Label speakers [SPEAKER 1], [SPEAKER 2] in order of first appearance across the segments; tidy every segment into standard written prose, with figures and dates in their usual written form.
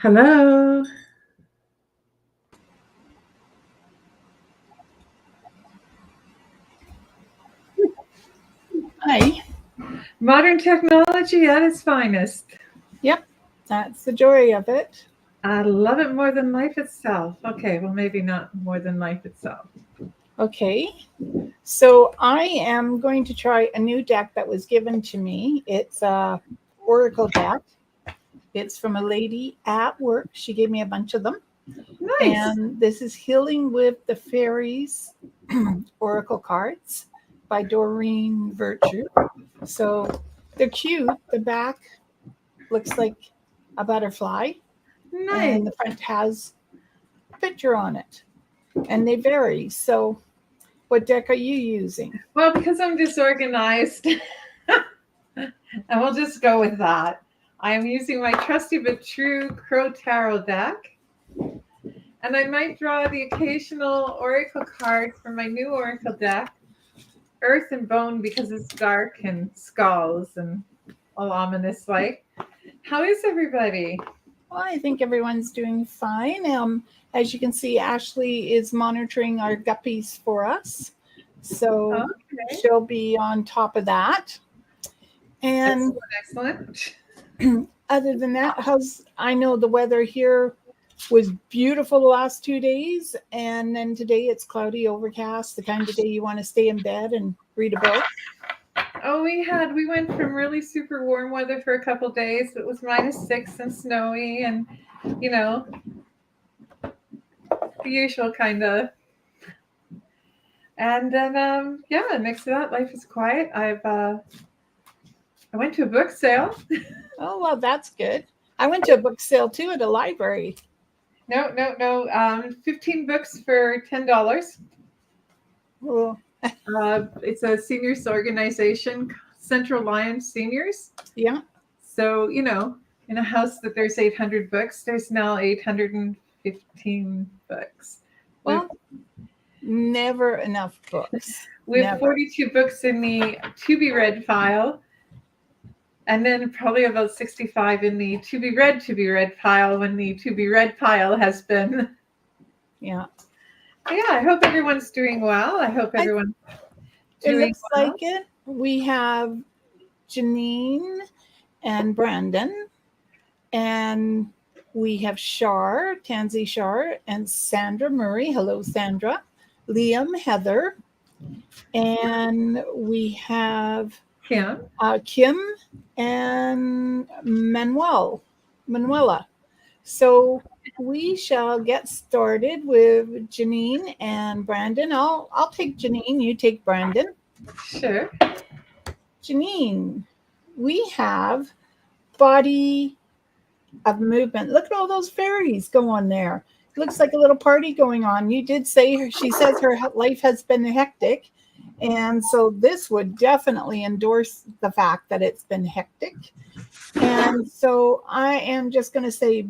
[SPEAKER 1] Hello.
[SPEAKER 2] Hi.
[SPEAKER 1] Modern technology at its finest.
[SPEAKER 2] Yep, that's the joy of it.
[SPEAKER 1] I love it more than life itself. Okay, well, maybe not more than life itself.
[SPEAKER 2] Okay. So I am going to try a new deck that was given to me. It's a Oracle deck. It's from a lady at work. She gave me a bunch of them.
[SPEAKER 1] Nice.
[SPEAKER 2] And this is Healing with the Fairies Oracle cards by Doreen Virtue. So they're cute. The back looks like a butterfly,
[SPEAKER 1] Nice.
[SPEAKER 2] and the front has a picture on it. And they vary. So what deck are you using?
[SPEAKER 1] Well, because I'm disorganized, and we'll just go with that. I am using my trusty but true Crow Tarot deck. And I might draw the occasional oracle card from my new oracle deck, Earth and Bone, because it's dark and skulls and all ominous like. How is everybody?
[SPEAKER 2] Well, I think everyone's doing fine. As you can see, Ashley is monitoring our guppies for us. So
[SPEAKER 1] Okay.
[SPEAKER 2] she'll be on top of that. And
[SPEAKER 1] Excellent.
[SPEAKER 2] other than that, I know the weather here was beautiful the last 2 days. And then today it's cloudy, overcast, the kind of day you want to stay in bed and read a book.
[SPEAKER 1] Oh, we went from really super warm weather for a couple days. It was -6 and snowy, and the usual kind of. And then next to that, life is quiet. I went to a book sale.
[SPEAKER 2] Oh, well, that's good. I went to a book sale too at a library.
[SPEAKER 1] No. 15 books for $10.
[SPEAKER 2] Oh.
[SPEAKER 1] It's a seniors organization, Central Lions Seniors.
[SPEAKER 2] Yeah.
[SPEAKER 1] So, in a house that there's 800 books, there's now 815 books.
[SPEAKER 2] Well, never enough books.
[SPEAKER 1] We have 42 books in the to be read file, and then probably about 65 in the to be read file when the to be read pile has been.
[SPEAKER 2] Yeah.
[SPEAKER 1] Yeah, I hope everyone's doing well. I hope everyone's doing
[SPEAKER 2] well. It looks
[SPEAKER 1] well.
[SPEAKER 2] like it. We have Janine and Brandon, and we have Tansy Shar, and Sandra Murray. Hello, Sandra. Liam, Heather, and we have Kim and Manuela. So we shall get started with Janine and Brandon. I'll take Janine, you take Brandon.
[SPEAKER 1] Sure.
[SPEAKER 2] Janine, we have body of movement. Look at all those fairies going there. It looks like a little party going on. You did say she says her life has been hectic. And so this would definitely endorse the fact that it's been hectic. And so I am just going to say,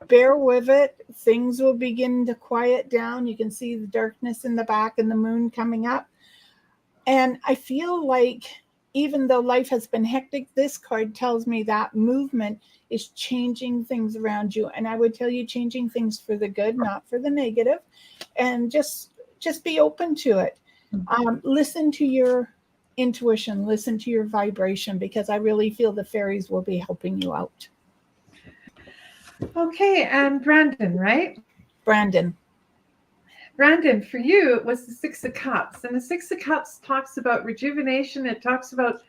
[SPEAKER 2] bear with it. Things will begin to quiet down. You can see the darkness in the back and the moon coming up. And I feel like even though life has been hectic, this card tells me that movement is changing things around you. And I would tell you changing things for the good, not for the negative. And just be open to it. Listen to your intuition, listen to your vibration, because I really feel the fairies will be helping you out.
[SPEAKER 1] Okay, and Brandon, right?
[SPEAKER 2] Brandon,
[SPEAKER 1] for you, it was the Six of Cups. And the Six of Cups talks about rejuvenation. It talks about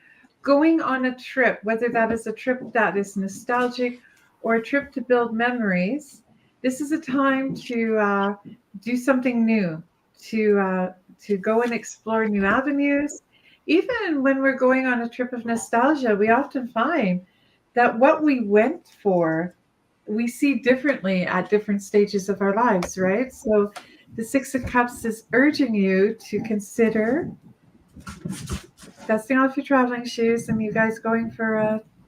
[SPEAKER 1] going on a trip, whether that is a trip that is nostalgic or a trip to build memories. This is a time to do something new, to go and explore new avenues. Even when we're going on a trip of nostalgia, we often find that what we went for, we see differently at different stages of our lives, right? So the Six of Cups is urging you to consider dusting off your traveling shoes and you guys going for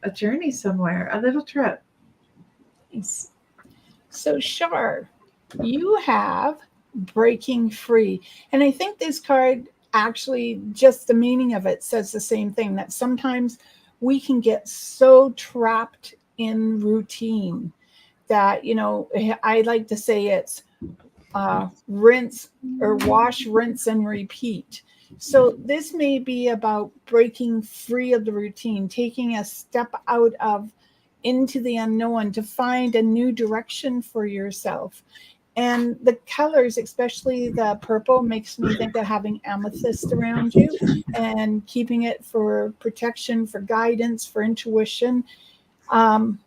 [SPEAKER 1] a journey somewhere, a little trip.
[SPEAKER 2] Nice. So Shar, you have breaking free. And I think this card actually, just the meaning of it says the same thing, that sometimes we can get so trapped in routine that, I like to say it's rinse or wash, rinse, and repeat. So this may be about breaking free of the routine, taking a step out of into the unknown to find a new direction for yourself. And the colors, especially the purple, makes me think of having amethyst around you and keeping it for protection, for guidance, for intuition, um,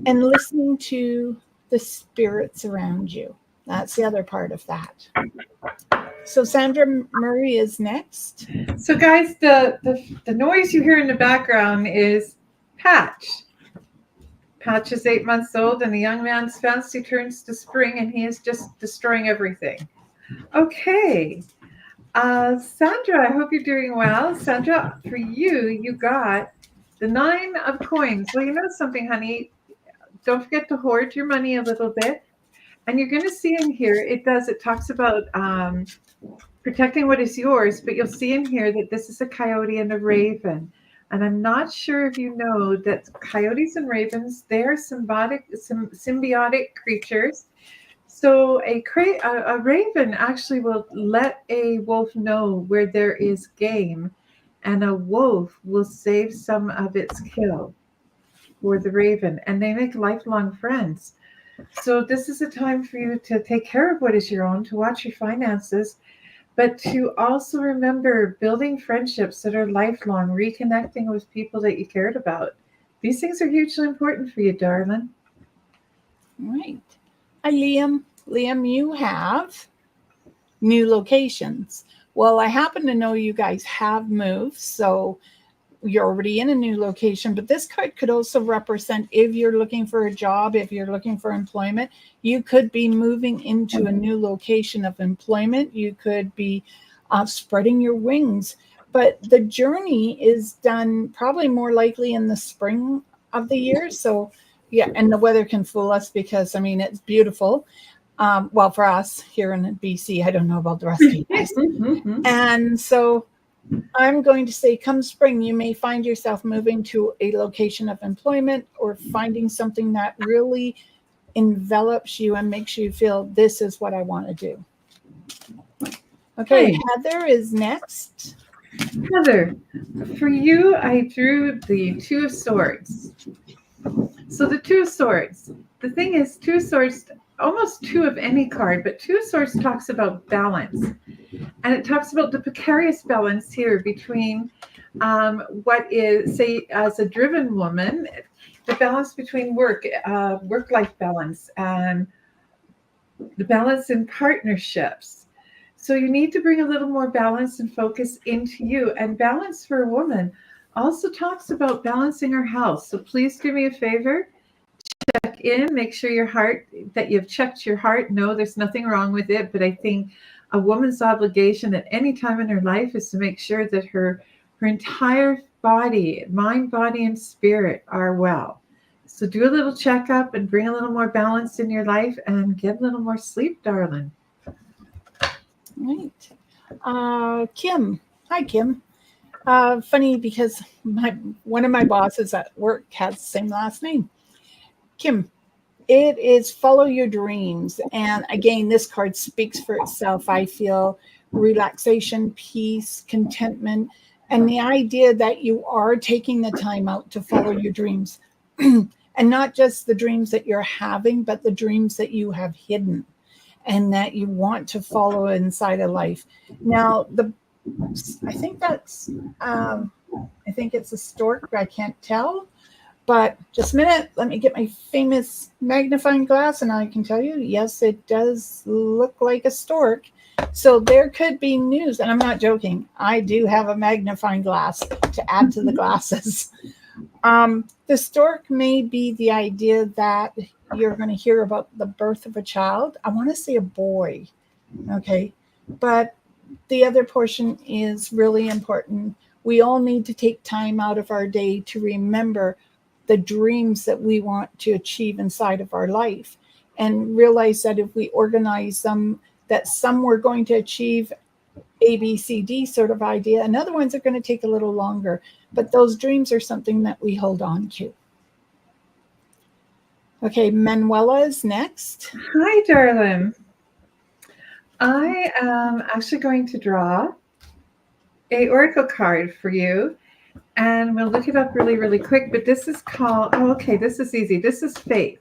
[SPEAKER 2] and listening to the spirits around you. That's the other part of that. So Sandra Murray is next.
[SPEAKER 1] So guys, the noise you hear in the background is Patch. Patch is 8 months old, and the young man's fancy turns to spring, and he is just destroying everything. Okay. Sandra, I hope you're doing well. Sandra, for you, you got the 9 of coins. Well, you know something, honey. Don't forget to hoard your money a little bit. And you're going to see in here, it talks about protecting what is yours, but you'll see in here that this is a coyote and a raven. And I'm not sure if you know that coyotes and ravens, they're symbiotic creatures. So a raven actually will let a wolf know where there is game, and a wolf will save some of its kill for the raven, and they make lifelong friends. So this is a time for you to take care of what is your own, to watch your finances, but to also remember building friendships that are lifelong, reconnecting with people that you cared about. These things are hugely important for you, darling.
[SPEAKER 2] Right. Liam, you have new locations. Well, I happen to know you guys have moved, so you're already in a new location, but this card could also represent if you're looking for a job, if you're looking for employment, you could be moving into a new location of employment. You could be spreading your wings, but the journey is done probably more likely in the spring of the year. So yeah, and the weather can fool us because, I mean, it's beautiful. Well, for us here in BC, I don't know about the rest of you guys. And so I'm going to say come spring, you may find yourself moving to a location of employment or finding something that really envelops you and makes you feel this is what I want to do. Okay, Heather is next.
[SPEAKER 1] Heather, for you, I drew the 2 of Swords. So the 2 of Swords, the thing is, 2 of Swords, almost 2 of any card, but 2 of Swords talks about balance. And it talks about the precarious balance here between what is, say, as a driven woman, the balance between work-life balance, and the balance in partnerships. So you need to bring a little more balance and focus into you. And balance for a woman also talks about balancing her health. So please do me a favor, check in, make sure that you've checked your heart. No, there's nothing wrong with it, but I think a woman's obligation at any time in her life is to make sure that her entire body, mind, body, and spirit are well. So do a little checkup and bring a little more balance in your life and get a little more sleep, darling.
[SPEAKER 2] Right. Kim. Hi, Kim. Funny because one of my bosses at work has the same last name. Kim, it is follow your dreams. And again, this card speaks for itself. I feel relaxation, peace, contentment, and the idea that you are taking the time out to follow your dreams. And not just the dreams that you're having, but the dreams that you have hidden and that you want to follow inside of life. Now, I think it's a stork. I can't tell. But just a minute, let me get my famous magnifying glass and I can tell you, yes, it does look like a stork. So there could be news, and I'm not joking. I do have a magnifying glass to add to the glasses. The stork may be the idea that you're going to hear about the birth of a child. I want to say a boy, okay? But the other portion is really important. We all need to take time out of our day to remember the dreams that we want to achieve inside of our life and realize that if we organize them, that some we're going to achieve A, B, C, D sort of idea, and other ones are going to take a little longer. But those dreams are something that we hold on to. Okay, Manuela is next.
[SPEAKER 1] Hi, darling. I am actually going to draw a oracle card for you, and we'll look it up really, really quick. But this is called, oh, okay, this is easy. This is faith.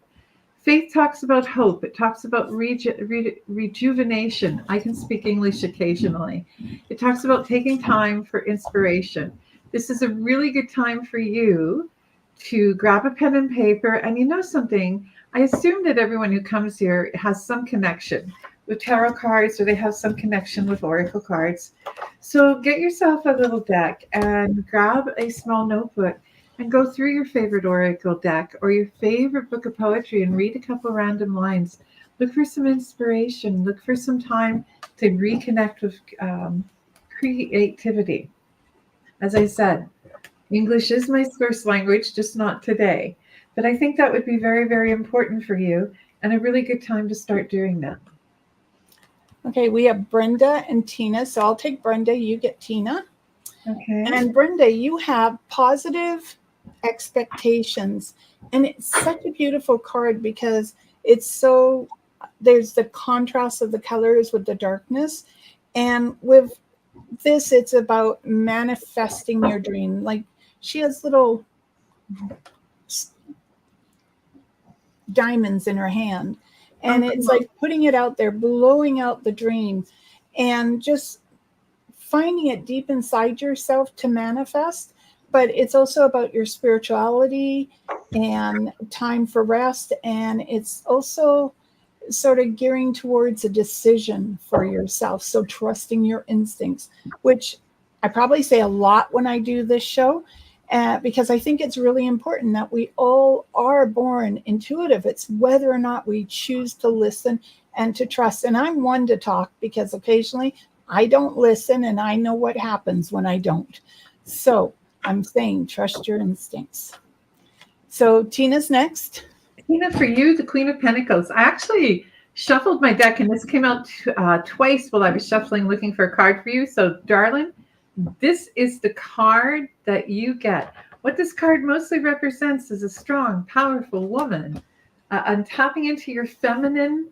[SPEAKER 1] Faith talks about hope. It talks about rejuvenation. I can speak English occasionally. It talks about taking time for inspiration. This is a really good time for you to grab a pen and paper. And you know something? I assume that everyone who comes here has some connection with tarot cards, or they have some connection with oracle cards. So get yourself a little deck and grab a small notebook and go through your favorite oracle deck or your favorite book of poetry and read a couple random lines. Look for some inspiration. Look for some time to reconnect with creativity. As I said, English is my first language, just not today. But I think that would be very, very important for you and a really good time to start doing that.
[SPEAKER 2] Okay, we have Brenda and Tina. So I'll take Brenda, you get Tina.
[SPEAKER 1] Okay.
[SPEAKER 2] And Brenda, you have positive expectations. And it's such a beautiful card because it's so, there's the contrast of the colors with the darkness. And with this, it's about manifesting your dream. Like she has little diamonds in her hand. And it's like putting it out there, blowing out the dream, and just finding it deep inside yourself to manifest. But it's also about your spirituality and time for rest. And it's also sort of gearing towards a decision for yourself. So trusting your instincts, which I probably say a lot when I do this show. Because I think it's really important that we all are born intuitive. It's whether or not we choose to listen and to trust. And I'm one to talk because occasionally I don't listen and I know what happens when I don't. So I'm saying trust your instincts. So Tina's next.
[SPEAKER 1] Tina, for you, the Queen of Pentacles. I actually shuffled my deck and this came out twice while I was shuffling looking for a card for you. So darling, this is the card that you get. What this card mostly represents is a strong, powerful woman and tapping into your feminine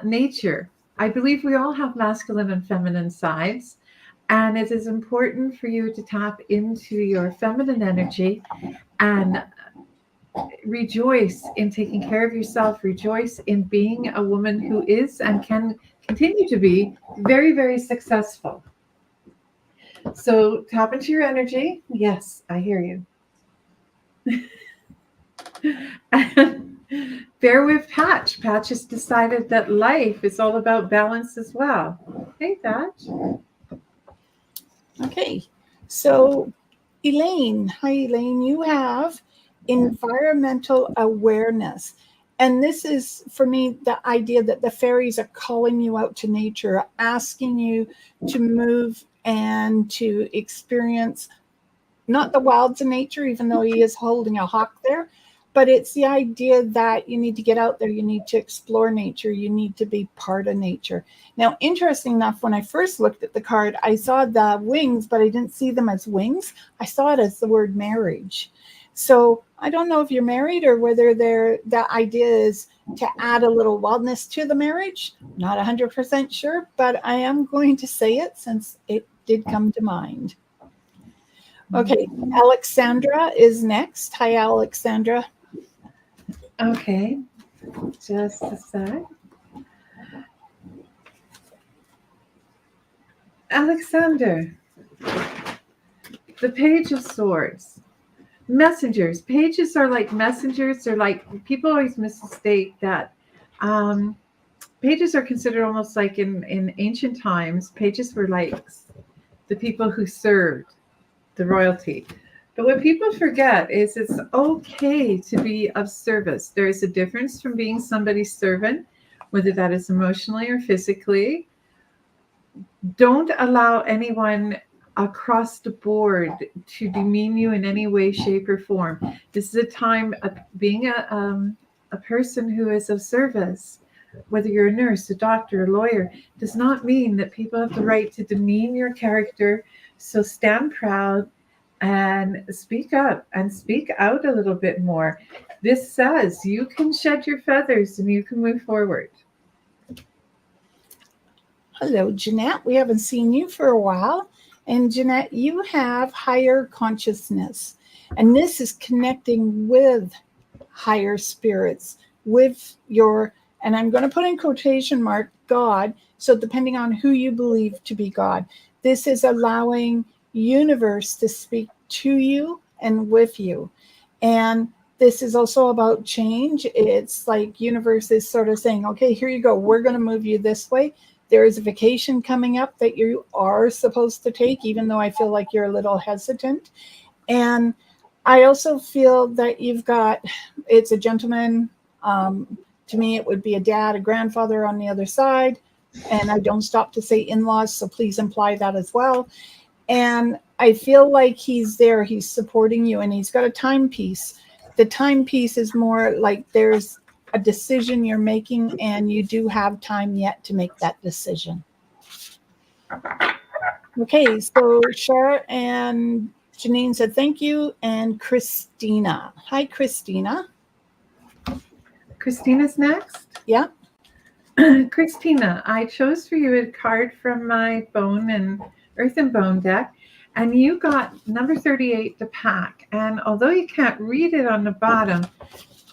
[SPEAKER 1] nature. I believe we all have masculine and feminine sides, and it is important for you to tap into your feminine energy and rejoice in taking care of yourself. Rejoice in being a woman who is and can continue to be very, very successful. So tap into your energy. Yes, I hear you. And bear with Patch. Patch has decided that life is all about balance as well. Hey, Patch.
[SPEAKER 2] Okay, so Elaine, hi Elaine, you have environmental awareness. And this is, for me, the idea that the fairies are calling you out to nature, asking you to move and to experience not the wilds of nature, even though he is holding a hawk there, but it's the idea that you need to get out there, you need to explore nature, you need to be part of nature. Now, interesting enough, when I first looked at the card, I saw the wings, but I didn't see them as wings. I saw it as the word marriage. So I don't know if you're married or whether the idea is to add a little wildness to the marriage. Not 100% sure, but I am going to say it since it did come to mind. Okay, Alexandra is next. Hi, Alexandra.
[SPEAKER 1] Okay, just a sec. Alexander, the Page of Swords. Messengers. Pages are like messengers. They're like, people always mistake that. Pages are considered almost like in ancient times, pages were like the people who served the royalty. But what people forget is it's okay to be of service. There is a difference from being somebody's servant, whether that is emotionally or physically. Don't allow anyone across the board to demean you in any way, shape, or form. This is a time of being a person who is of service. Whether you're a nurse, a doctor, a lawyer, does not mean that people have the right to demean your character. So stand proud and speak up and speak out a little bit more. This says you can shed your feathers and you can move forward.
[SPEAKER 2] Hello, Jeanette. We haven't seen you for a while. And Jeanette, you have higher consciousness. And this is connecting with higher spirits, with your, and I'm going to put in quotation mark, God. So depending on who you believe to be God, this is allowing universe to speak to you and with you. And this is also about change. It's like universe is sort of saying, okay, here you go. We're going to move you this way. There is a vacation coming up that you are supposed to take, even though I feel like you're a little hesitant. And I also feel that you've got, it's a gentleman. To me, it would be a dad, a grandfather on the other side. And I don't stop to say in-laws, so please imply that as well. And I feel like he's there, he's supporting you, and he's got a timepiece. The timepiece is more like there's a decision you're making, and you do have time yet to make that decision. Okay, so Shara and Janine said thank you, and Christina. Hi, Christina.
[SPEAKER 1] Christina's next.
[SPEAKER 2] Yeah.
[SPEAKER 1] Christina, I chose for you a card from my bone and earth and bone deck, and you got number 38, the pack. And although you can't read it on the bottom,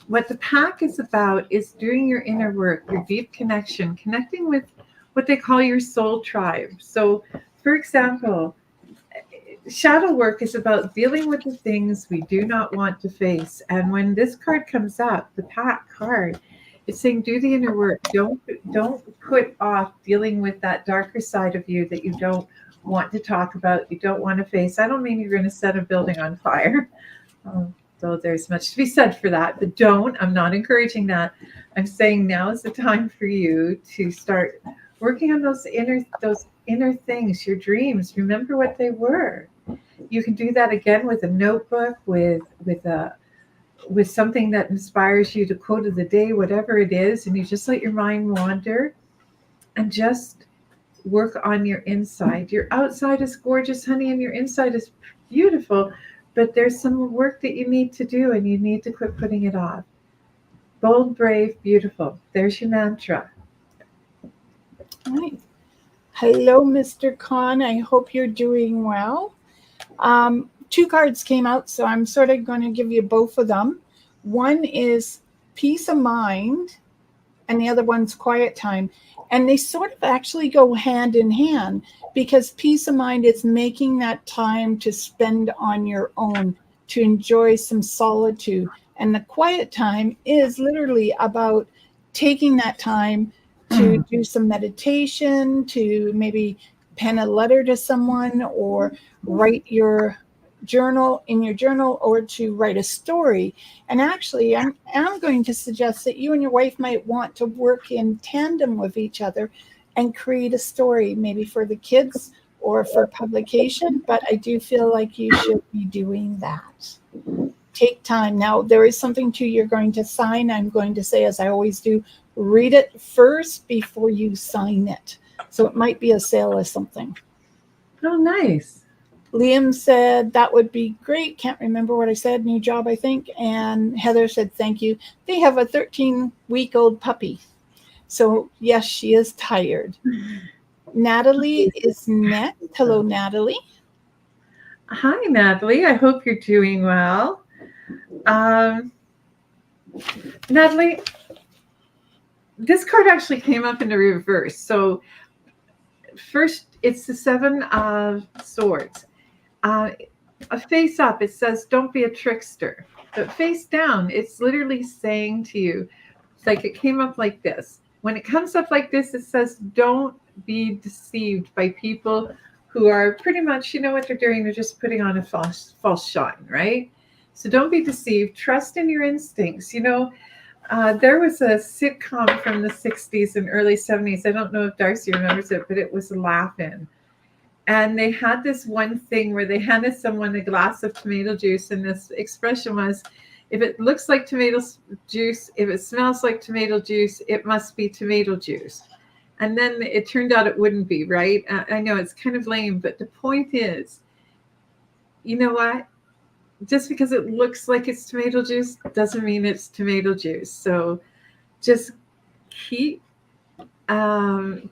[SPEAKER 1] what the pack is about is doing your inner work, your deep connection, connecting with what they call your soul tribe. So, for example, shadow work is about dealing with the things we do not want to face. And when this card comes up, the pack card, it's saying do the inner work. Don't put off dealing with that darker side of you that you don't want to talk about, you don't want to face. I don't mean you're going to set a building on fire. Though there's much to be said for that, but don't. I'm not encouraging that. I'm saying now is the time for you to start working on those inner things, your dreams. Remember what they were. You can do that again with a notebook, with something that inspires you, to quote of the day, whatever it is, and you just let your mind wander and just work on your inside. Your outside is gorgeous, honey, and your inside is beautiful. But there's some work that you need to do, and you need to quit putting it off. Bold, brave, beautiful. There's your mantra.
[SPEAKER 2] All right. Hello, Mr. Khan. I hope you're doing well. 2 cards came out, so I'm sort of going to give you both of them. One is peace of mind, and the other one's quiet time. And they sort of actually go hand in hand, because peace of mind is making that time to spend on your own, to enjoy some solitude. And the quiet time is literally about taking that time to do some meditation, to maybe pen a letter to someone, or write your journal, or to write a story. And actually, I'm going to suggest that you and your wife might want to work in tandem with each other and create a story, maybe for the kids or for publication. But I do feel like you should be doing that. Take time. Now, there is something too you're going to sign. I'm going to say, as I always do, read it first before you sign it. So it might be a sale or something.
[SPEAKER 1] Oh, nice.
[SPEAKER 2] Liam said that would be great. Can't remember what I said. New job, I think. And Heather said thank you. They have a 13-week-old puppy. So yes, she is tired. Natalie is next. Hello, Natalie.
[SPEAKER 1] Hi, Natalie. I hope you're doing well. Natalie, this card actually came up in the reverse. So first, it's the 7 of Swords. Face up, it says, don't be a trickster. But face down, it's literally saying to you, it's like it came up like this. When it comes up like this, it says, don't be deceived by people who are pretty much, you know what they're doing, they're just putting on a false shine, right? So don't be deceived. Trust in your instincts. You know, there was a sitcom from the 60s and early 70s. I don't know if D'Arcy remembers it, but it was Laugh-In. And they had this one thing where they handed someone a glass of tomato juice, and this expression was, if it looks like tomato juice, if it smells like tomato juice, it must be tomato juice. And then it turned out it wouldn't be, right? I know it's kind of lame, but the point is, you know what? just because it looks like it's tomato juice doesn't mean it's tomato juice. So just keep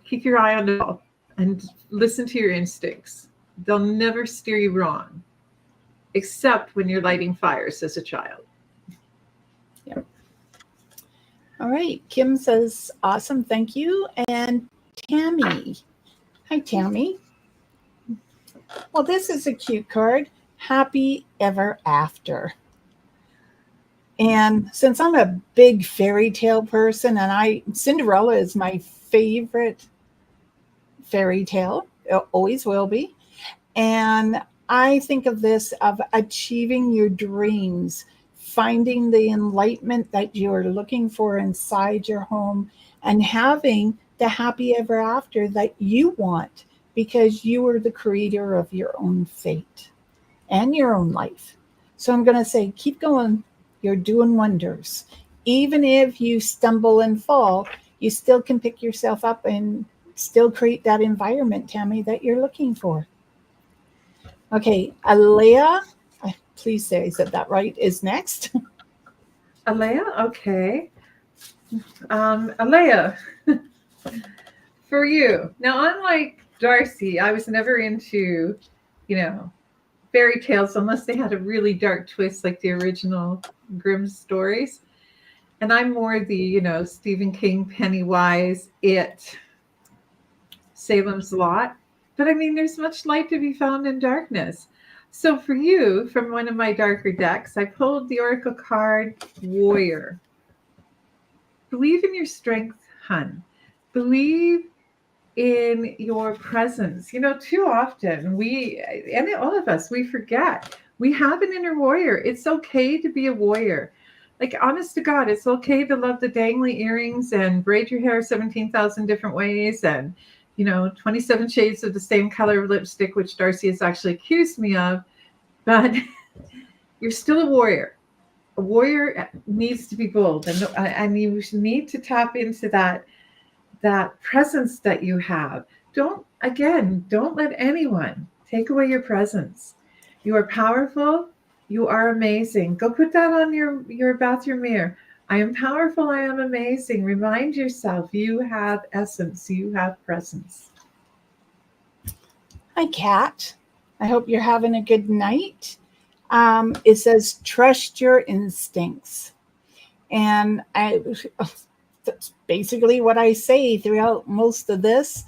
[SPEAKER 1] keep your eye on the ball and listen to your instincts. They'll never steer you wrong, except when you're lighting fires as a child.
[SPEAKER 2] Yep. All right. Kim says, awesome. Thank you. And Tammy. Hi, Tammy. Well, this is a cute card. Happy ever after. And since I'm a big fairy tale person, and Cinderella is my favorite fairy tale, it always will be. And I think of this of achieving your dreams, finding the enlightenment that you're looking for inside your home, and having the happy ever after that you want, because you are the creator of your own fate and your own life. So I'm going to say, keep going. You're doing wonders. Even if you stumble and fall, you still can pick yourself up and still create that environment, Tammy, that you're looking for. Okay, Alea, please say I said that right, is next.
[SPEAKER 1] Alea, okay. Alea, for you. Now, unlike D'Arcy, I was never into, fairy tales unless they had a really dark twist like the original Grimm stories. And I'm more the, Stephen King, Pennywise, It, Salem's Lot. But I mean, there's much light to be found in darkness. So for you, from one of my darker decks, I pulled the Oracle card, Warrior. Believe in your strength, hun. Believe in your presence. Too often and all of us, we forget. We have an inner warrior. It's okay to be a warrior. Like, honest to God, it's okay to love the dangly earrings and braid your hair 17,000 different ways and 27 shades of the same color of lipstick, which D'Arcy has actually accused me of. But you're still a warrior. A warrior needs to be bold, and you need to tap into that presence that you have. Don't let anyone take away your presence. You are powerful. You are amazing. Go put that on your bathroom mirror. I am powerful. I am amazing. Remind yourself you have essence. You have presence.
[SPEAKER 2] Hi, Kat. I hope you're having a good night. It says, trust your instincts. And that's basically what I say throughout most of this.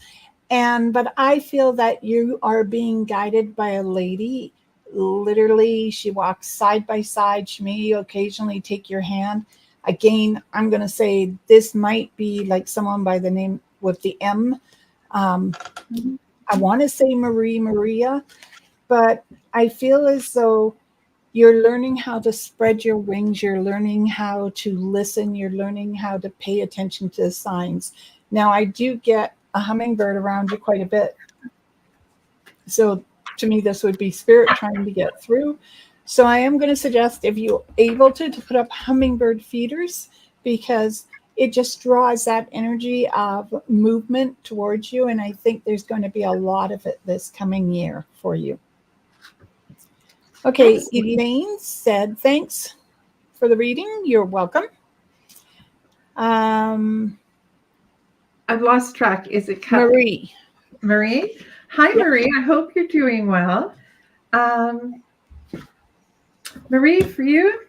[SPEAKER 2] But I feel that you are being guided by a lady. Literally, she walks side by side. She may occasionally take your hand. Again, I'm going to say this might be like someone by the name with the M. I want to say Maria, but I feel as though you're learning how to spread your wings. You're learning how to listen. You're learning how to pay attention to the signs. Now, I do get a hummingbird around you quite a bit. So to me, this would be spirit trying to get through. So I am going to suggest, if you're able to put up hummingbird feeders, because it just draws that energy of movement towards you. And I think there's going to be a lot of it this coming year for you. Okay, Elaine said, thanks for the reading. You're welcome.
[SPEAKER 1] I've lost track. Is it
[SPEAKER 2] Marie?
[SPEAKER 1] Marie? Hi, yep. Marie. I hope you're doing well. Marie, for you,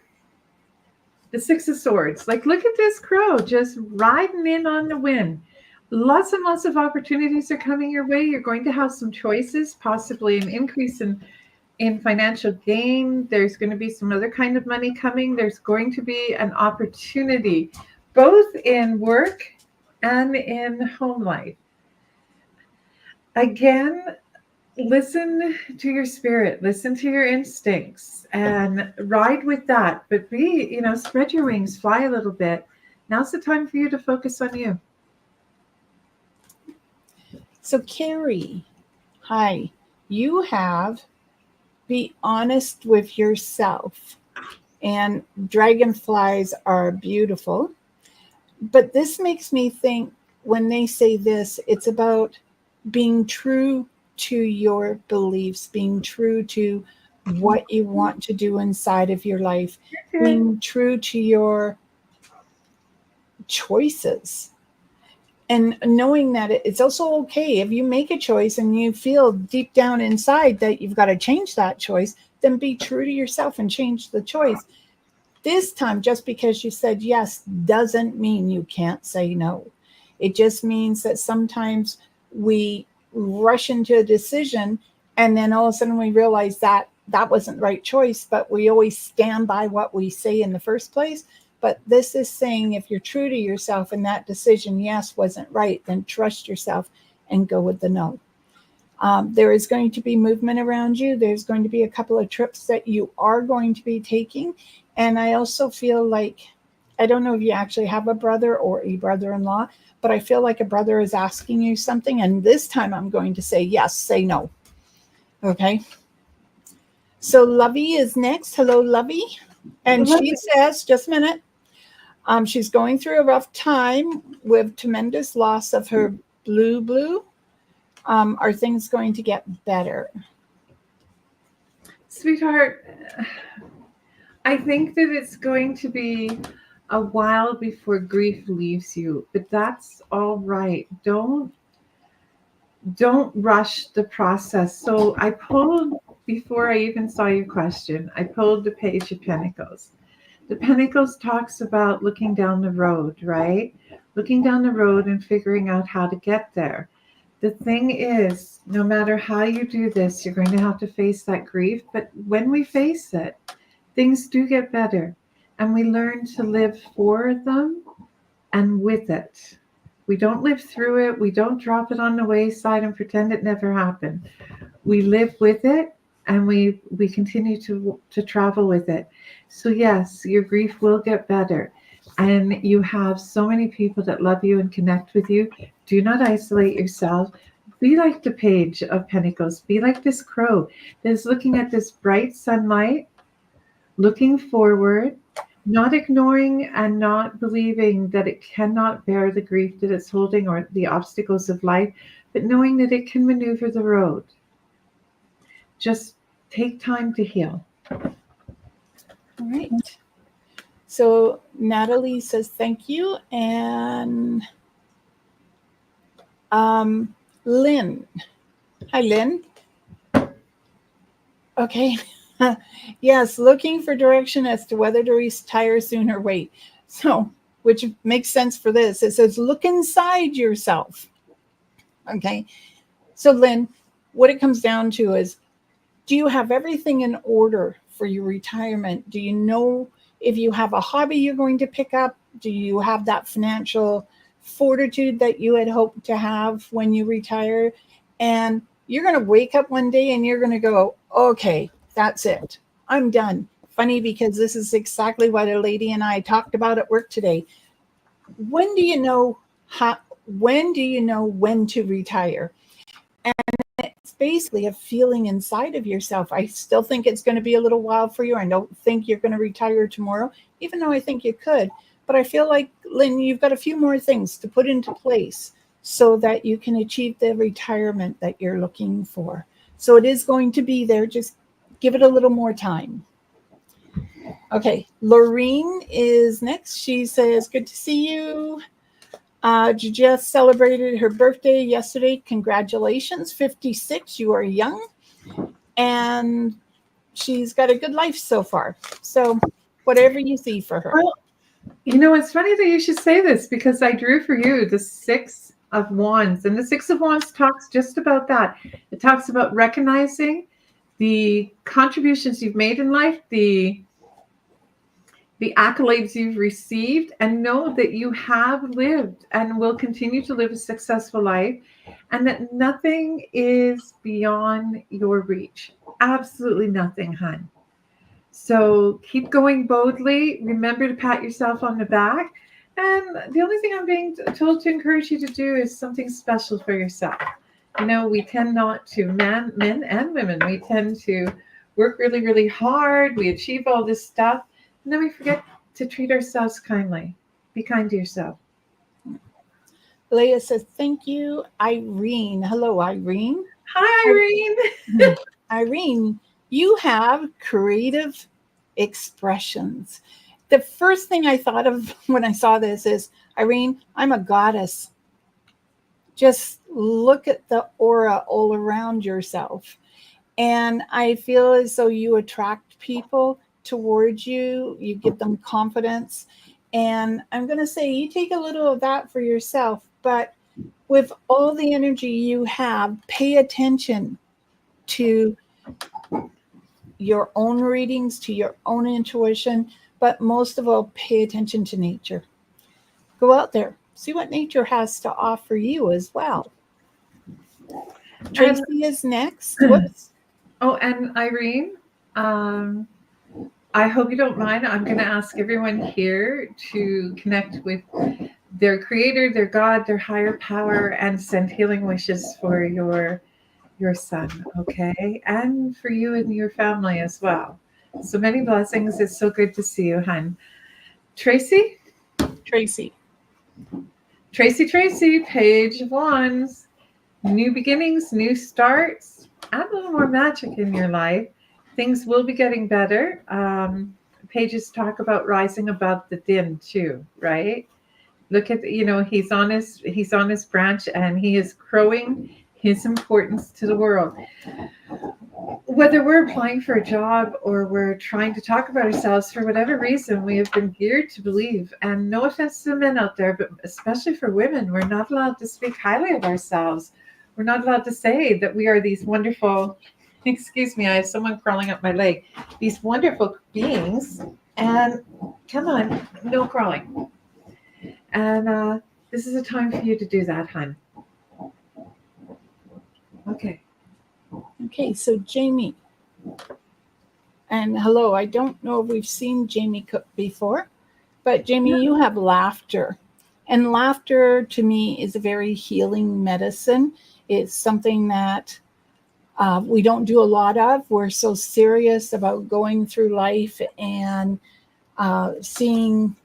[SPEAKER 1] the Six of Swords. Like, look at this crow just riding in on the wind. Lots and lots of opportunities are coming your way. You're going to have some choices, possibly an increase in financial gain. There's going to be some other kind of money coming. There's going to be an opportunity, both in work and in home life. Again, listen to your spirit, listen to your instincts, and ride with that. But spread your wings, fly a little bit. Now's the time for you to focus on you.
[SPEAKER 2] So, Carrie, hi. You have be honest with yourself. And dragonflies are beautiful. But this makes me think, when they say this, it's about being true to your beliefs, being true to what you want to do inside of your life,
[SPEAKER 1] Okay.
[SPEAKER 2] being true to your choices, and knowing that it's also okay if you make a choice and you feel deep down inside that you've got to change that choice, then be true to yourself and change the choice. This time, just because you said yes doesn't mean you can't say no. It just means that sometimes we rush into a decision and then all of a sudden we realize that that wasn't the right choice, but we always stand by what we say in the first place. But this is saying if you're true to yourself and that decision, yes, wasn't right, then trust yourself and go with the no. There is going to be movement around you. There's going to be a couple of trips that you are going to be taking. And I also feel like, I don't know if you actually have a brother or a brother-in-law, but I feel like a brother is asking you something. And this time I'm going to say yes, say no. Okay. So Lovey is next. Hello, Lovey. And she says, just a minute. She's going through a rough time with tremendous loss of her blue. Are things going to get better?
[SPEAKER 1] Sweetheart, I think that it's going to be a while before grief leaves you, but that's all right. Don't rush the process. So I pulled, before I even saw your question, I pulled the Page of Pentacles. The Pentacles talks about looking down the road, right? Looking down the road and figuring out how to get there. The thing is, no matter how you do this, you're going to have to face that grief. But when we face it, things do get better. And we learn to live for them and with it. We don't live through it. We don't drop it on the wayside and pretend it never happened. We live with it, and we continue to travel with it. So yes, your grief will get better. And you have so many people that love you and connect with you. Do not isolate yourself. Be like the Page of Pentacles. Be like this crow that is looking at this bright sunlight, looking forward, not ignoring and not believing that it cannot bear the grief that it's holding or the obstacles of life, but knowing that it can maneuver the road. Just take time to heal.
[SPEAKER 2] All right. So Natalie says thank you. And Lynn. Hi, Lynn. Okay. Yes, looking for direction as to whether to retire soon or wait. So, which makes sense for this. It says, look inside yourself. Okay. So, Lynn, what it comes down to is, do you have everything in order for your retirement? Do you know if you have a hobby you're going to pick up? Do you have that financial fortitude that you had hoped to have when you retire? And you're going to wake up one day and you're going to go, okay, that's it. I'm done. Funny, because this is exactly what a lady and I talked about at work today. When do you know when to retire? And it's basically a feeling inside of yourself. I still think it's going to be a little while for you. I don't think you're going to retire tomorrow, even though I think you could. But I feel like, Lynn, you've got a few more things to put into place so that you can achieve the retirement that you're looking for. So it is going to be there. Just give it a little more time. Okay, Lorene is next. She says, good to see you. She just celebrated her birthday yesterday. Congratulations, 56. You are young. And she's got a good life so far. So whatever you see for her.
[SPEAKER 1] Well, you know, it's funny that you should say this, because I drew for you the Six of Wands. And the Six of Wands talks just about that. It talks about recognizing the contributions you've made in life, the accolades you've received, and know that you have lived and will continue to live a successful life, and that nothing is beyond your reach. Absolutely nothing, hon. So keep going boldly. Remember to pat yourself on the back. And the only thing I'm being told to encourage you to do is something special for yourself. You know, we tend not to, men and women, we tend to work really, really hard. We achieve all this stuff. And then we forget to treat ourselves kindly. Be kind to yourself.
[SPEAKER 2] Leah says, thank you. Irene. Hello, Irene.
[SPEAKER 1] Hi, Irene.
[SPEAKER 2] Irene, You have creative expressions. The first thing I thought of when I saw this is, Irene, I'm a goddess. Just look at the aura all around yourself. And I feel as though you attract people towards you, you give them confidence. And I'm going to say you take a little of that for yourself, but with all the energy you have, pay attention to your own readings, to your own intuition, but most of all, pay attention to nature. Go out there, see what nature has to offer you as well. Tracy is next. Whoops.
[SPEAKER 1] Oh, and Irene, I hope you don't mind. I'm going to ask everyone here to connect with their creator, their God, their higher power, and send healing wishes for your son, okay? And for you and your family as well. So many blessings. It's so good to see you, hon. Tracy,
[SPEAKER 2] Tracy,
[SPEAKER 1] Page of Wands. New beginnings, new starts, add a little more magic in your life. Things will be getting better. Pages talk about rising above the din too, right? Look at, he's on his branch and he is growing his importance to the world. Whether we're applying for a job or we're trying to talk about ourselves, for whatever reason, we have been geared to believe, and no offense to the men out there, but especially for women, we're not allowed to speak highly of ourselves. We're not allowed to say that we are these wonderful, excuse me, I have someone crawling up my leg, these wonderful beings. And come on, no crawling. And this is a time for you to do that, hon. Okay.
[SPEAKER 2] Okay, so Jamie. And hello, I don't know if we've seen Jamie Cook before, but Jamie, you have laughter. And laughter to me is a very healing medicine. It's something that we don't do a lot of. We're so serious about going through life and seeing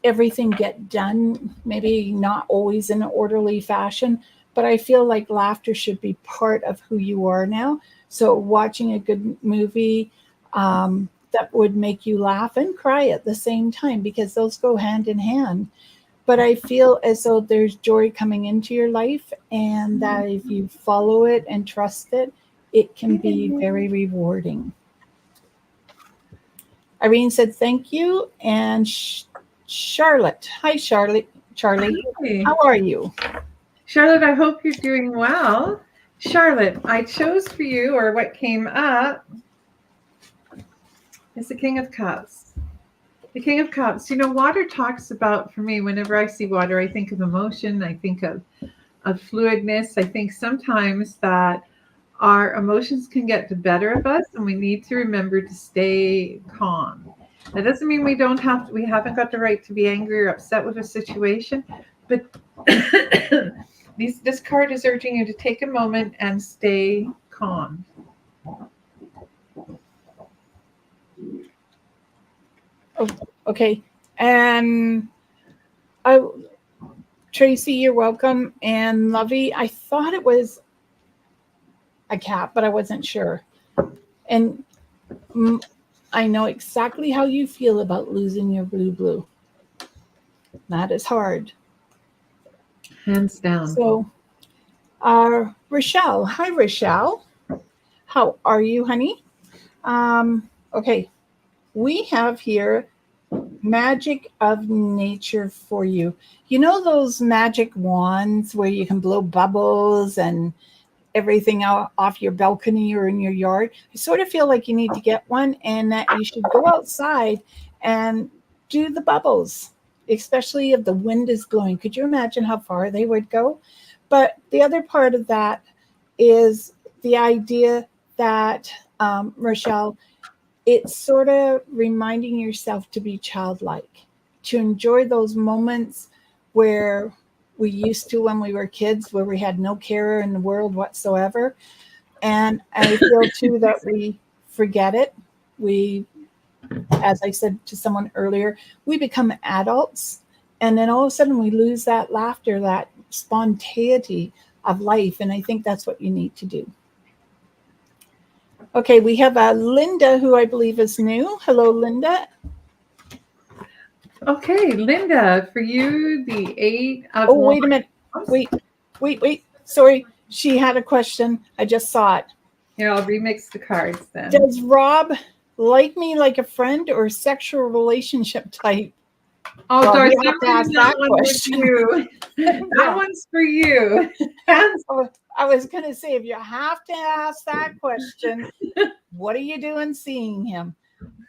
[SPEAKER 2] everything get done, maybe not always in an orderly fashion, but I feel like laughter should be part of who you are now. So watching a good movie that would make you laugh and cry at the same time, because those go hand in hand. But I feel as though there's joy coming into your life, and that if you follow it and trust it, it can be very rewarding. Irene said, thank you. And Charlotte. Hi, Charlie.
[SPEAKER 1] Hi.
[SPEAKER 2] How are you?
[SPEAKER 1] Charlotte, I hope you're doing well. Charlotte, I chose for you, or what came up, is the King of Cups. The King of Cups. Water talks about, for me, whenever I see water, I think of emotion. I think of fluidness. I think sometimes that our emotions can get the better of us, and we need to remember to stay calm. That doesn't mean we haven't got the right to be angry or upset with a situation, but this card is urging you to take a moment and stay calm.
[SPEAKER 2] Oh, okay. And Tracy, you're welcome. And Lovey, I thought it was a cat, but I wasn't sure. And I know exactly how you feel about losing your blue. That is hard.
[SPEAKER 1] Hands down.
[SPEAKER 2] So, Rochelle. Hi, Rochelle. How are you, honey? Okay. We have here magic of nature for you. You know those magic wands where you can blow bubbles and everything out off your balcony or in your yard? I sort of feel like you need to get one, and that you should go outside and do the bubbles, especially if the wind is blowing. Could you imagine how far they would go? But the other part of that is the idea that, Rochelle, it's sort of reminding yourself to be childlike, to enjoy those moments where we used to when we were kids, where we had no care in the world whatsoever. And I feel too that we forget it. We, as I said to someone earlier, we become adults, and then all of a sudden we lose that laughter, that spontaneity of life. And I think that's what you need to do. Okay, we have Linda, who I believe is new. Hello, Linda.
[SPEAKER 1] Okay, Linda, for you, the 8 of
[SPEAKER 2] Oh, wait a minute.
[SPEAKER 1] Wands.
[SPEAKER 2] Wait. Sorry, she had a question. I just saw it.
[SPEAKER 1] Here, I'll remix the cards then.
[SPEAKER 2] Does Rob like me like a friend or sexual relationship type?
[SPEAKER 1] Oh,
[SPEAKER 2] Well,
[SPEAKER 1] Darcy,
[SPEAKER 2] we have to
[SPEAKER 1] I'm
[SPEAKER 2] ask
[SPEAKER 1] doing
[SPEAKER 2] that
[SPEAKER 1] one
[SPEAKER 2] question.
[SPEAKER 1] with you.
[SPEAKER 2] Yeah.
[SPEAKER 1] That one's for you. Hands.
[SPEAKER 2] I was going to say, if you have to ask that question, what are you doing seeing him?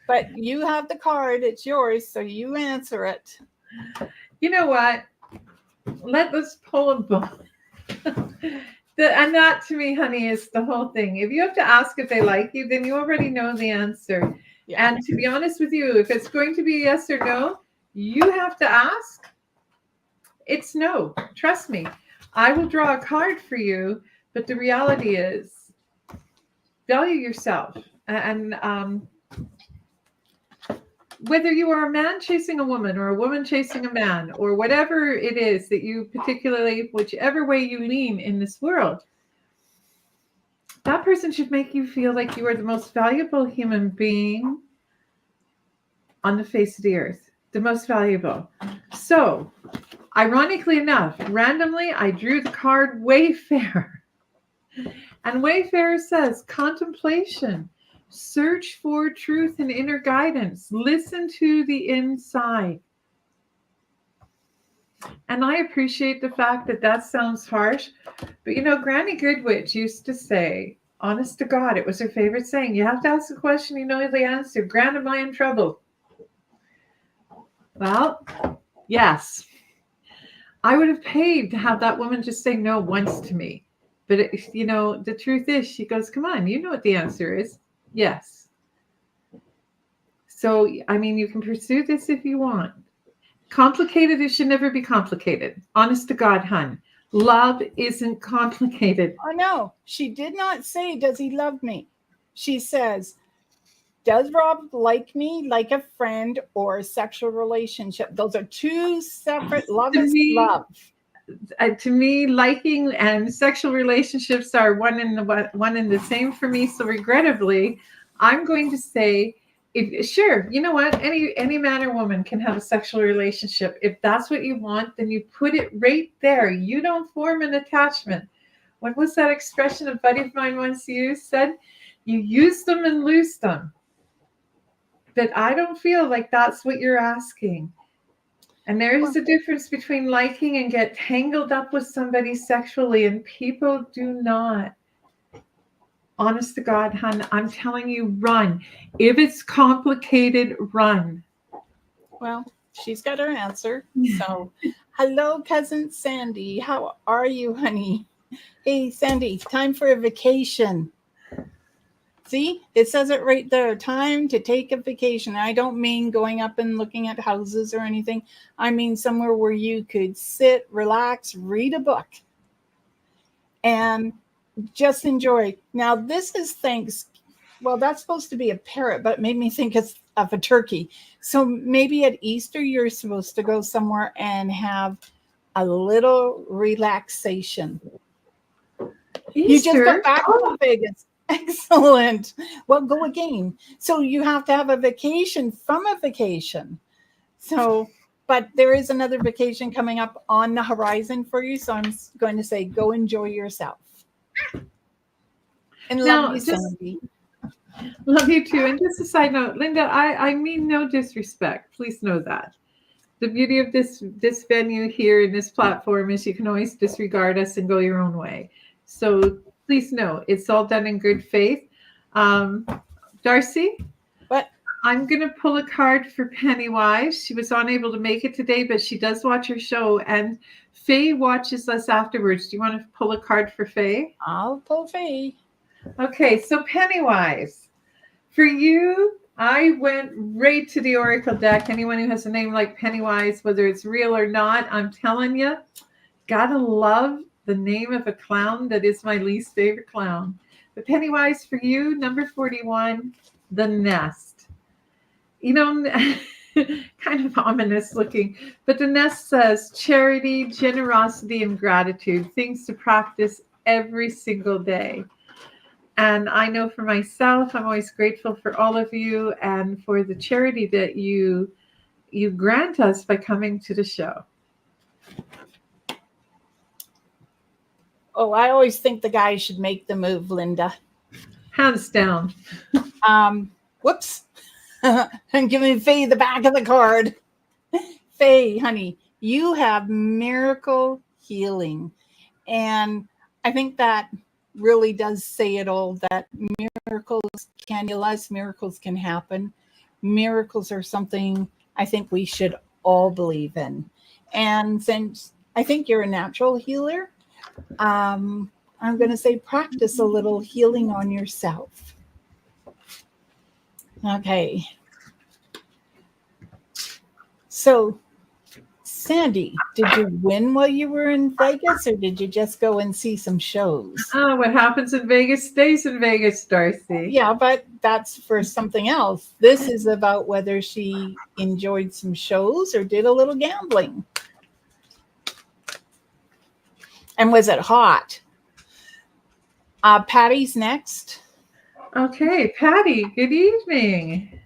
[SPEAKER 2] But you have the card. It's yours, so you answer it.
[SPEAKER 1] You know what? Let's pull them both. And that to me, honey, is the whole thing. If you have to ask if they like you, then you already know the answer.
[SPEAKER 2] Yeah.
[SPEAKER 1] And to be honest with you, if it's going to be yes or no, you have to ask. It's no. Trust me. I will draw a card for you, but the reality is value yourself. And whether you are a man chasing a woman or a woman chasing a man or whatever it is that you particularly, whichever way you lean in this world, that person should make you feel like you are the most valuable human being on the face of the earth, the most valuable. So, ironically enough, randomly, I drew the card Wayfarer. And Wayfarer says contemplation, search for truth and inner guidance, listen to the inside. And I appreciate the fact that that sounds harsh, but you know, Granny Goodwitch used to say, honest to God, it was her favorite saying, you have to ask a question, you know the answer. Gran, am I in trouble? Well, yes. I would have paid to have that woman just say no once to me. But, you know, the truth is, she goes, come on, you know what the answer is. Yes. So, I mean, you can pursue this if you want. Complicated, it should never be complicated. Honest to God, hun. Love isn't complicated.
[SPEAKER 2] Oh, no. She did not say, does he love me? She says, does Rob like me like a friend or a sexual relationship? Those are two separate. Love is love.
[SPEAKER 1] To me, liking and sexual relationships are one and the same for me. So regrettably, I'm going to say, sure, you know what? Any man or woman can have a sexual relationship. If that's what you want, then you put it right there. You don't form an attachment. What was that expression a buddy of mine once used? Said, you use them and lose them. But I don't feel like that's what you're asking. And there is a difference between liking and get tangled up with somebody sexually, and people do not. Honest to God, hun, I'm telling you, run. If it's complicated, run.
[SPEAKER 2] Well, she's got her answer. So, hello, cousin Sandy. How are you, honey? Hey, Sandy, time for a vacation. See, it says it right there. Time to take a vacation. I don't mean going up and looking at houses or anything. I mean somewhere where you could sit, relax, read a book, and just enjoy. Now, this is well, that's supposed to be a parrot, but it made me think of a turkey. So maybe at Easter, you're supposed to go somewhere and have a little relaxation.
[SPEAKER 1] Easter?
[SPEAKER 2] You just got back from Vegas. Excellent. Well, go again. So you have to have a vacation from a vacation. So, but there is another vacation coming up on the horizon for you. So I'm going to say, go enjoy yourself. And love you, Sandy.
[SPEAKER 1] Love you too. And just a side note, Linda, I mean no disrespect. Please know that. The beauty of this venue here in this platform is you can always disregard us and go your own way. So please know it's all done in good faith. D'Arcy?
[SPEAKER 2] What?
[SPEAKER 1] I'm going to pull a card for Pennywise. She was unable to make it today, but she does watch her show. And Faye watches us afterwards. Do you want to pull a card for Faye?
[SPEAKER 2] I'll pull Faye.
[SPEAKER 1] Okay, so Pennywise. For you, I went right to the Oracle deck. Anyone who has a name like Pennywise, whether it's real or not, I'm telling you, gotta love the name of a clown that is my least favorite clown. But Pennywise, for you, number 41, The Nest. You know, kind of ominous looking, but The Nest says charity, generosity, and gratitude, things to practice every single day. And I know for myself, I'm always grateful for all of you and for the charity that you grant us by coming to the show.
[SPEAKER 2] Oh, I always think the guy should make the move, Linda.
[SPEAKER 1] Hands down.
[SPEAKER 2] Whoops. I'm giving Faye the back of the card. Faye, honey, you have miracle healing. And I think that really does say it all, that miracles can heal us, miracles can happen. Miracles are something I think we should all believe in. And since I think you're a natural healer, I'm going to say practice a little healing on yourself. Okay. So, Sandy, did you win while you were in Vegas, or did you just go and see some shows?
[SPEAKER 1] What happens in Vegas stays in Vegas, D'Arcy.
[SPEAKER 2] Yeah, but that's for something else. This is about whether she enjoyed some shows or did a little gambling. And was it hot? Patty's next.
[SPEAKER 1] Okay, Patty, good evening.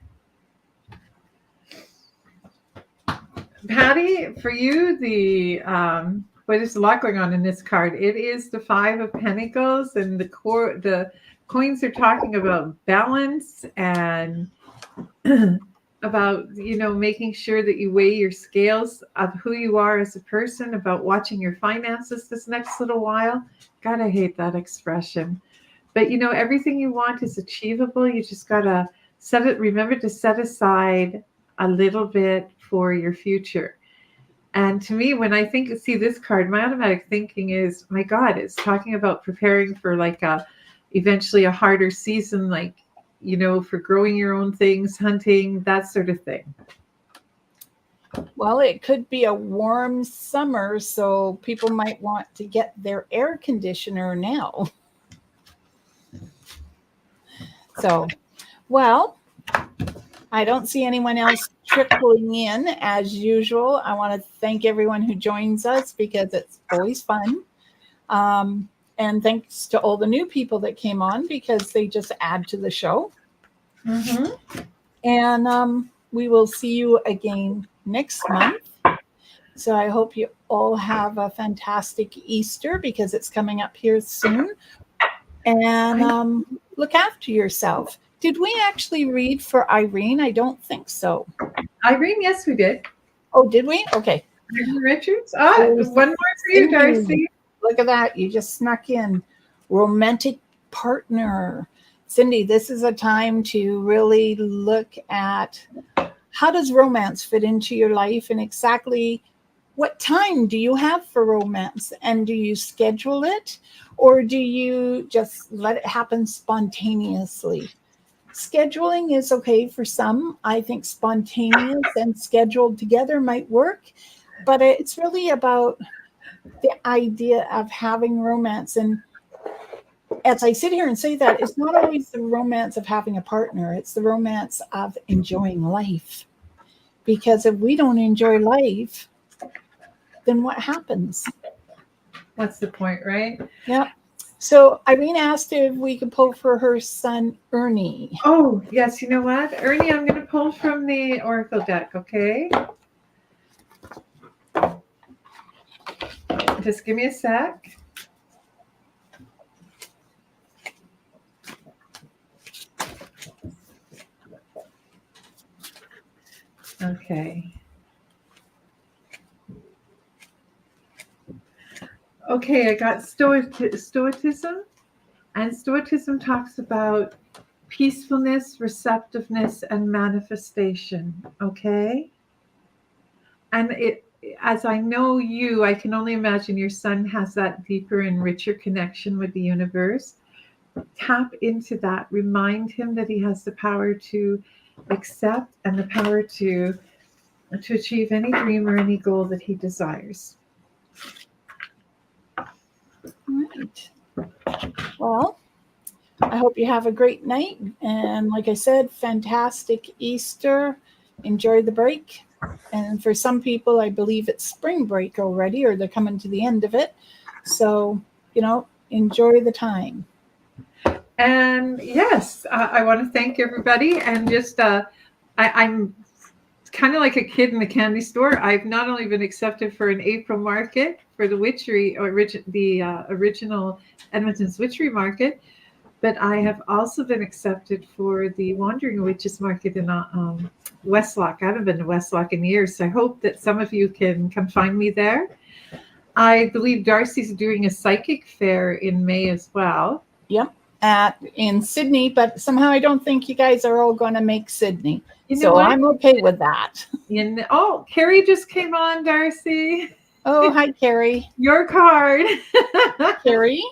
[SPEAKER 1] Patty, for you, there's a lot going on in this card. It is the Five of Pentacles, and the coins are talking about balance and about, making sure that you weigh your scales of who you are as a person, about watching your finances this next little while. God, I hate that expression. But, everything you want is achievable. You just got to remember to set aside a little bit for your future. And to me, when I see this card, my automatic thinking is, my God, it's talking about preparing for eventually a harder season, for growing your own things, hunting, that sort of thing.
[SPEAKER 2] Well, it could be a warm summer, so people might want to get their air conditioner now. So, well, I don't see anyone else trickling in as usual. I want to thank everyone who joins us because it's always fun. And thanks to all the new people that came on because they just add to the show. Mm-hmm. And we will see you again next month. So I hope you all have a fantastic Easter because it's coming up here soon. And look after yourself. Did we actually read for Irene? I don't think so.
[SPEAKER 1] Irene, yes, we did.
[SPEAKER 2] Oh, did we? Okay.
[SPEAKER 1] Irene Richards. One more for you, D'Arcy.
[SPEAKER 2] Look at that. You just snuck in. Romantic partner. Cindy, this is a time to really look at how does romance fit into your life and exactly what time do you have for romance? And do you schedule it or do you just let it happen spontaneously? Scheduling is okay for some. I think spontaneous and scheduled together might work, but it's really about the idea of having romance. And as I sit here and say that, it's not always the romance of having a partner. It's the romance of enjoying life. Because if we don't enjoy life, then what happens?
[SPEAKER 1] That's the point, right?
[SPEAKER 2] Yeah. So Irene asked if we could pull for her son, Ernie.
[SPEAKER 1] Oh, yes. You know what? Ernie, I'm going to pull from the Oracle deck, okay? Just give me a sec. Okay. Okay, I got Stoicism, and Stoicism talks about peacefulness, receptiveness, and manifestation, okay? And as I know you, I can only imagine your son has that deeper and richer connection with the universe. Tap into that. Remind him that he has the power to accept and the power to achieve any dream or any goal that he desires.
[SPEAKER 2] Right. Well, I hope you have a great night. And like I said, fantastic Easter. Enjoy the break. And for some people, I believe it's spring break already, or they're coming to the end of it. So, enjoy the time.
[SPEAKER 1] And yes, I want to thank everybody. And just, I'm kind of like a kid in the candy store. I've not only been accepted for an April market for the witchery, or the original Edmonton's Witchery Market, but I have also been accepted for the Wandering Witches Market in Westlock. I haven't been to Westlock in years, so I hope that some of you can come find me there. I believe D'Arcy's doing a psychic fair in May as well.
[SPEAKER 2] Yep, in Sydney, but somehow I don't think you guys are all going to make Sydney.
[SPEAKER 1] You know
[SPEAKER 2] So
[SPEAKER 1] what?
[SPEAKER 2] I'm okay with that.
[SPEAKER 1] Carrie just came on, D'Arcy.
[SPEAKER 2] Oh, hi, Carrie.
[SPEAKER 1] Your card.
[SPEAKER 2] Carrie,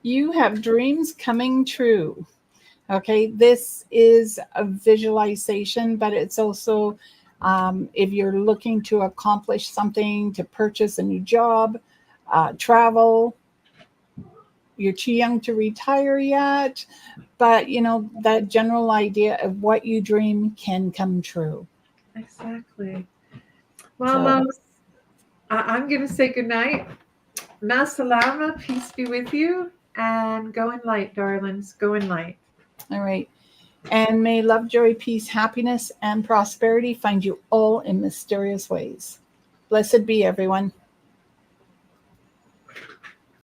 [SPEAKER 2] you have dreams coming true. Okay, this is a visualization, but it's also if you're looking to accomplish something, to purchase a new job, travel. You're too young to retire yet, but you know that general idea of what you dream can come true.
[SPEAKER 1] Exactly. Well, loves, I'm going to say goodnight. Masalama, peace be with you, and go in light, darlings. Go in light.
[SPEAKER 2] All right. And may love, joy, peace, happiness, and prosperity find you all in mysterious ways. Blessed be everyone.